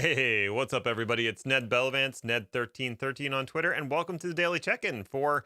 Hey, what's up, everybody? It's Ned Bellavance, Ned1313 on Twitter, and welcome to the Daily Check-In for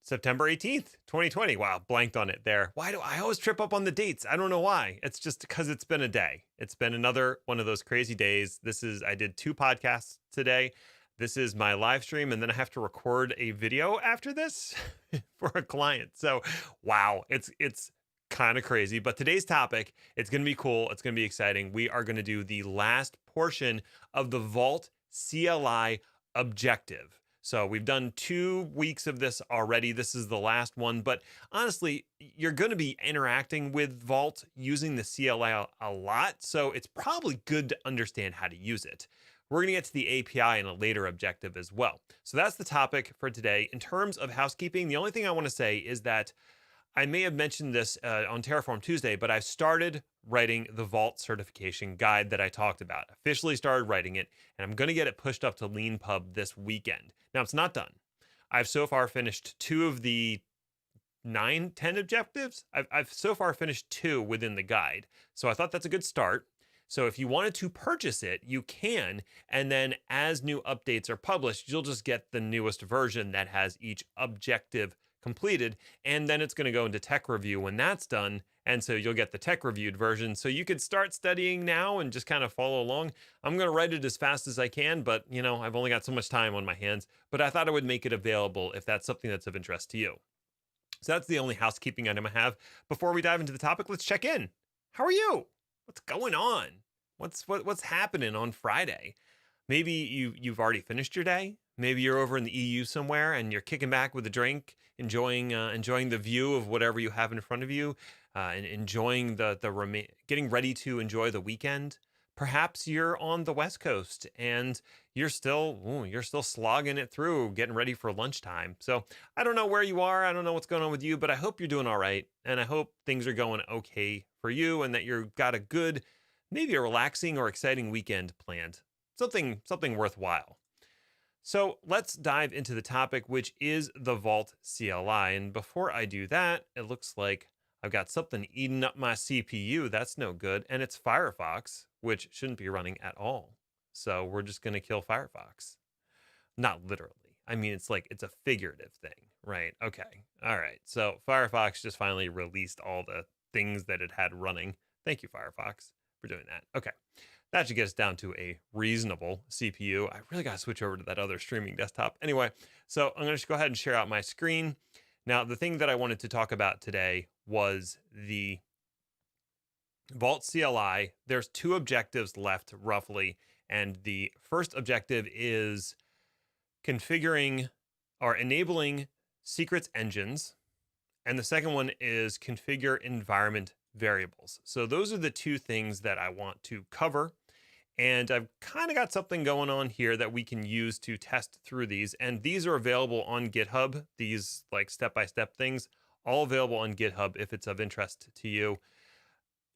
September 18th, 2020. Wow, blanked on it there. Why do I always trip up on the dates? I don't know why. It's just because it's been a day. It's been another one of those crazy days. I did 2 podcasts today. This is my live stream, and then I have to record a video after this for a client. So, wow, it's kind of crazy. But today's topic, it's going to be cool. It's going to be exciting. We are going to do the last portion of the Vault CLI objective. So we've done 2 weeks of this already. This is the last one, but honestly, you're going to be interacting with Vault using the CLI a lot. So it's probably good to understand how to use it. We're going to get to the API in a later objective as well. So that's the topic for today. In terms of housekeeping, the only thing I want to say is that I may have mentioned this on Terraform Tuesday, but I've started writing the Vault certification guide that I talked about. Officially started writing it, and I'm going to get it pushed up to LeanPub this weekend. Now, it's not done. I've so far finished 2 of the 10 objectives. I've so far finished 2 within the guide. So I thought that's a good start. So if you wanted to purchase it, you can. And then as new updates are published, you'll just get the newest version that has each objective completed, and then it's going to go into tech review when that's done, and so you'll get the tech reviewed version. So you could start studying now and just kind of follow along. I'm going to write it as fast as I can, but I've only got so much time on my hands, but I thought I would make it available if that's something that's of interest to you. So that's the only housekeeping item I have. Before we dive into the topic, let's check in. How are you? What's going on? What's happening on Friday? Maybe you've already finished your day. Maybe you're over in the EU somewhere and you're kicking back with a drink, enjoying the view of whatever you have in front of you, and enjoying getting ready to enjoy the weekend. Perhaps you're on the West Coast and you're still slogging it through, getting ready for lunchtime. So I don't know where you are. I don't know what's going on with you, but I hope you're doing all right, and I hope things are going okay for you, and that you've got a good, maybe a relaxing or exciting weekend planned. Something worthwhile. So let's dive into the topic, which is the Vault CLI. And before I do that, it looks like I've got something eating up my CPU. That's no good. And it's Firefox, which shouldn't be running at all. So we're just going to kill Firefox. Not literally. I mean, it's a figurative thing, right? Okay. All right. So Firefox just finally released all the things that it had running. Thank you, Firefox, for doing that. Okay. That should get us down to a reasonable CPU. I really got to switch over to that other streaming desktop. Anyway, so I'm going to just go ahead and share out my screen. Now, the thing that I wanted to talk about today was the Vault CLI. There's 2 objectives left, roughly. And the first objective is configuring or enabling secrets engines. And the second one is configure environment variables. So those are the 2 things that I want to cover. And I've kind of got something going on here that we can use to test through these. And these are available on GitHub. These step-by-step things, all available on GitHub if it's of interest to you.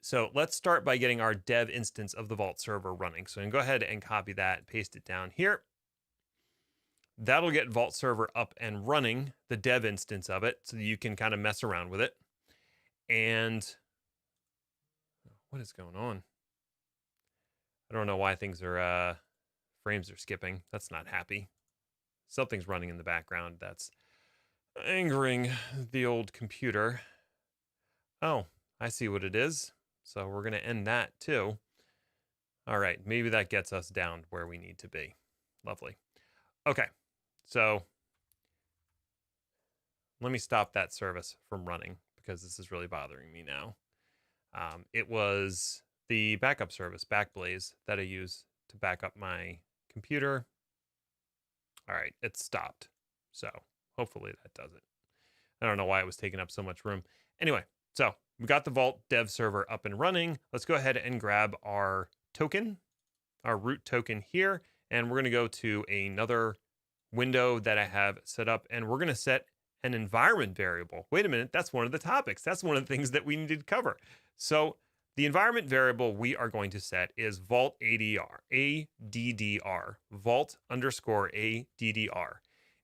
So let's start by getting our dev instance of the Vault server running. So I'm going to go ahead and copy that, paste it down here. That'll get Vault server up and running, the dev instance of it, so that you can kind of mess around with it. And what is going on? I don't know why frames are skipping. That's not happy. Something's running in the background that's angering the old computer. Oh, I see what it is. So we're going to end that too. All right, maybe that gets us down where we need to be. Lovely. Okay, so let me stop that service from running because this is really bothering me now. It was the backup service, Backblaze, that I use to back up my computer. All right, it stopped. So hopefully that does it. I don't know why it was taking up so much room. Anyway, so we got the Vault dev server up and running. Let's go ahead and grab our token, our root token here, and we're going to go to another window that I have set up, and we're going to set an environment variable. Wait a minute, that's one of the topics. That's one of the things that we need to cover. So the environment variable we are going to set is vault ADDR, vault underscore ADDR.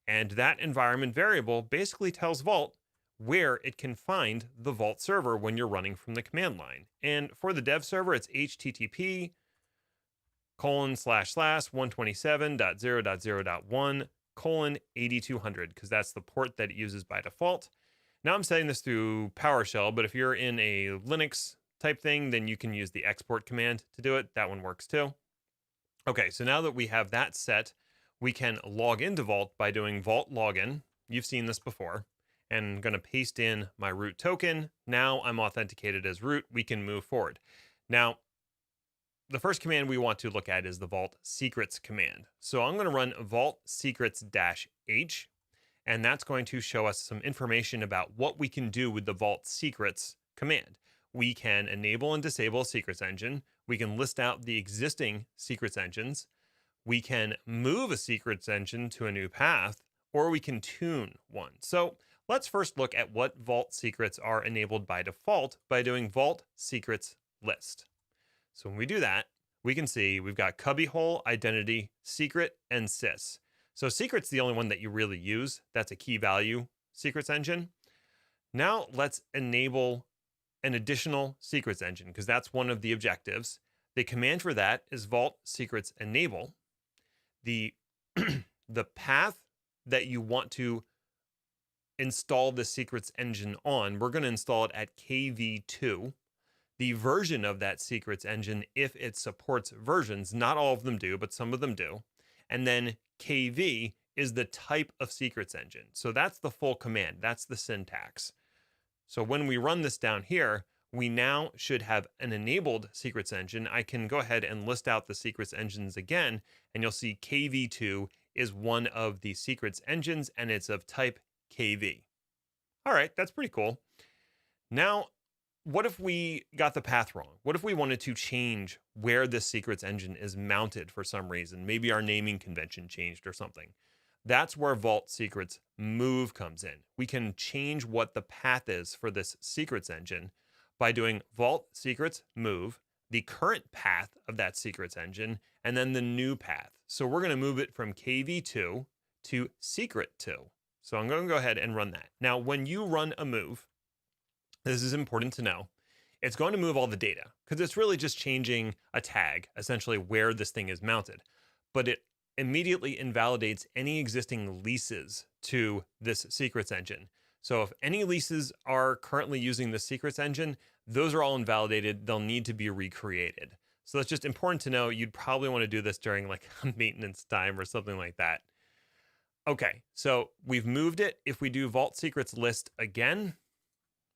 And that environment variable basically tells Vault where it can find the Vault server when you're running from the command line. And for the dev server, it's http //127.0.0.1:8200, because that's the port that it uses by default. Now I'm setting this through PowerShell, but if you're in a Linux type thing, then you can use the export command to do it. That one works too. Okay, so now that we have that set, we can log into Vault by doing Vault login. You've seen this before. And I'm going to paste in my root token. Now I'm authenticated as root. We can move forward. Now, the first command we want to look at is the Vault secrets command. So I'm going to run vault secrets-h, and that's going to show us some information about what we can do with the Vault secrets command. We can enable and disable a secrets engine. We can list out the existing secrets engines. We can move a secrets engine to a new path, or we can tune one. So let's first look at what Vault secrets are enabled by default by doing Vault secrets list. So when we do that, we can see we've got cubbyhole, identity, secret, and sys. So secret's the only one that you really use. That's a key value secrets engine. Now let's enable an additional secrets engine, because that's one of the objectives. The command for that is vault secrets enable. The path that you want to install the secrets engine on, we're going to install it at KV2. The version of that secrets engine, if it supports versions, not all of them do, but some of them do. And then KV is the type of secrets engine. So that's the full command. That's the syntax. So when we run this down here, we now should have an enabled secrets engine. I can go ahead and list out the secrets engines again, and you'll see KV2 is one of the secrets engines, and it's of type KV. All right, that's pretty cool. Now, what if we got the path wrong? What if we wanted to change where this secrets engine is mounted for some reason? Maybe our naming convention changed or something. That's where Vault Secrets Move comes in. We can change what the path is for this secrets engine by doing Vault Secrets Move, the current path of that secrets engine, and then the new path. So we're going to move it from KV2 to Secret2. So I'm going to go ahead and run that. Now, when you run a move, this is important to know, it's going to move all the data, because it's really just changing a tag, essentially where this thing is mounted. But it immediately invalidates any existing leases to this secrets engine. So if any leases are currently using the secrets engine, those are all invalidated. They'll need to be recreated. So that's just important to know. You'd probably want to do this during like maintenance time or something like that. Okay, so we've moved it. If we do Vault Secrets list again,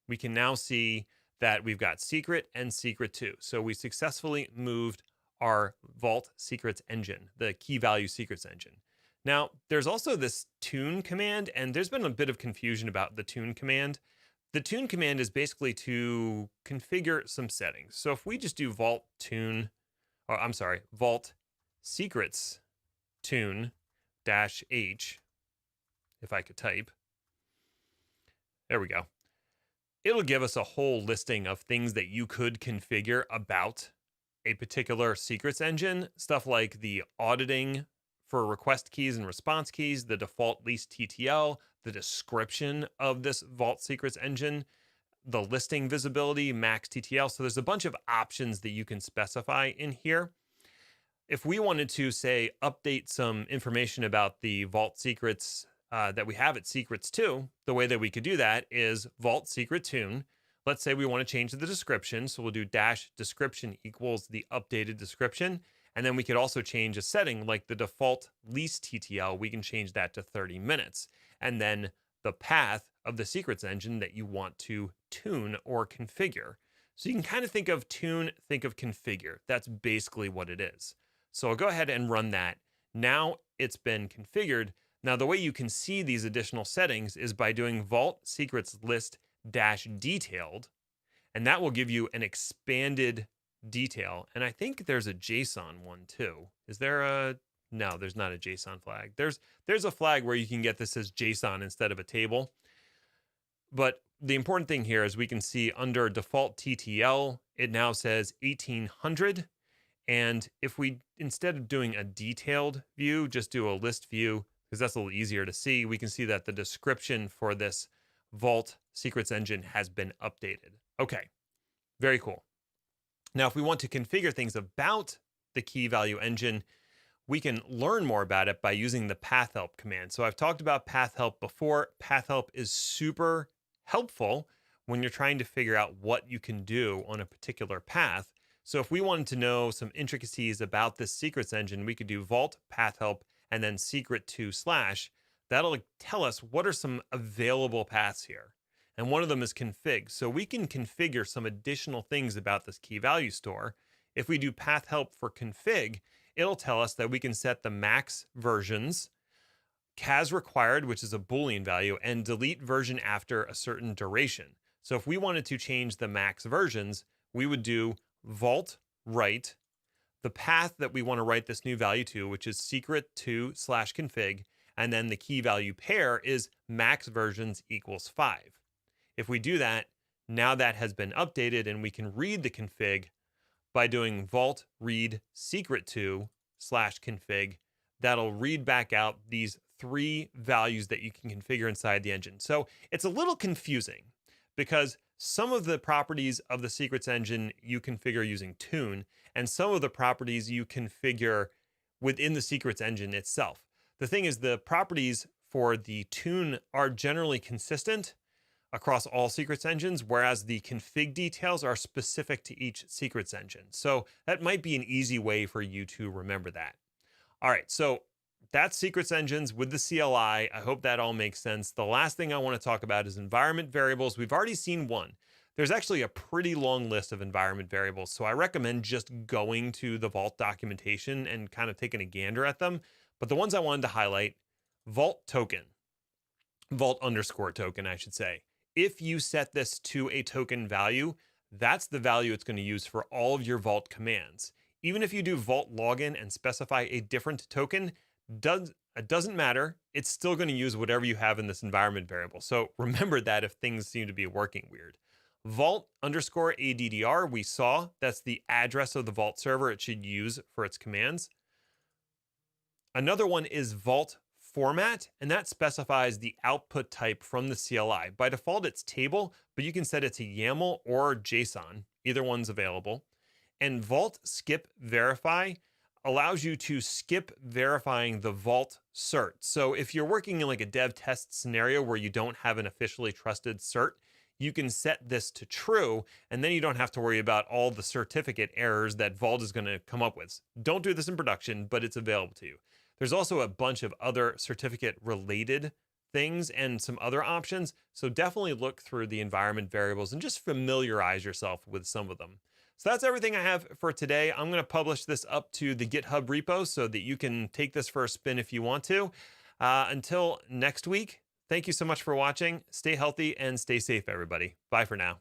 we can now see that we've got secret and secret2. So we successfully moved our Vault Secrets engine, the key value secrets engine. Now, there's also this tune command, and there's been a bit of confusion about the tune command. The tune command is basically to configure some settings. So if we just do vault secrets tune -h, if I could type, there we go. It'll give us a whole listing of things that you could configure about a particular secrets engine, stuff like the auditing for request keys and response keys, the default least TTL, the description of this Vault Secrets engine, the listing visibility, max TTL. So there's a bunch of options that you can specify in here. If we wanted to, say, update some information about the Vault Secrets that we have at Secrets2, the way that we could do that is Vault Secret Tune. Let's say we want to change the description. So we'll do -description equals the updated description. And then we could also change a setting like the default least TTL. We can change that to 30 minutes. And then the path of the secrets engine that you want to tune or configure. So you can kind of think of tune, think of configure. That's basically what it is. So I'll go ahead and run that. Now it's been configured. Now the way you can see these additional settings is by doing Vault Secrets List -detailed, and that will give you an expanded detail. And I think there's a JSON one too. Is there a, no, there's not a JSON flag. There's a flag where you can get this as JSON instead of a table. But the important thing here is we can see under default TTL, it now says 1800. And if we, instead of doing a detailed view, just do a list view, because that's a little easier to see, we can see that the description for this Vault Secrets engine has been updated. Okay, very cool. Now, if we want to configure things about the key value engine, we can learn more about it by using the path help command. So I've talked about path help before. Path help is super helpful when you're trying to figure out what you can do on a particular path. So if we wanted to know some intricacies about this secrets engine, we could do vault path help and then secret to slash. That'll tell us what are some available paths here. And one of them is config. So we can configure some additional things about this key value store. If we do path help for config, it'll tell us that we can set the max versions, cas required, which is a Boolean value, and delete version after a certain duration. So if we wanted to change the max versions, we would do vault write the path that we want to write this new value to, which is secret to slash config, and then the key value pair is max versions equals 5. If we do that, now that has been updated and we can read the config by doing vault read secret to slash config. That'll read back out these 3 values that you can configure inside the engine. So it's a little confusing because some of the properties of the secrets engine you configure using tune, and some of the properties you configure within the secrets engine itself. The thing is, the properties for the tune are generally consistent across all secrets engines, whereas the config details are specific to each secrets engine. So that might be an easy way for you to remember that. All right, so that's secrets engines with the CLI. I hope that all makes sense. The last thing I want to talk about is environment variables. We've already seen one. There's actually a pretty long list of environment variables, so I recommend just going to the Vault documentation and kind of taking a gander at them. But the ones I wanted to highlight, Vault token, Vault underscore token, I should say. If you set this to a token value, that's the value it's going to use for all of your Vault commands. Even if you do Vault login and specify a different token, it doesn't matter. It's still going to use whatever you have in this environment variable. So remember that if things seem to be working weird. Vault underscore ADDR, we saw that's the address of the Vault server it should use for its commands. Another one is Vault format, and that specifies the output type from the CLI. By default, it's table, but you can set it to YAML or JSON. Either one's available. And Vault skip verify allows you to skip verifying the Vault cert. So if you're working in like a dev test scenario where you don't have an officially trusted cert, you can set this to true, and then you don't have to worry about all the certificate errors that Vault is going to come up with. Don't do this in production, but it's available to you. There's also a bunch of other certificate related things and some other options. So definitely look through the environment variables and just familiarize yourself with some of them. So that's everything I have for today. I'm going to publish this up to the GitHub repo so that you can take this for a spin if you want to. Until next week, thank you so much for watching. Stay healthy and stay safe, everybody. Bye for now.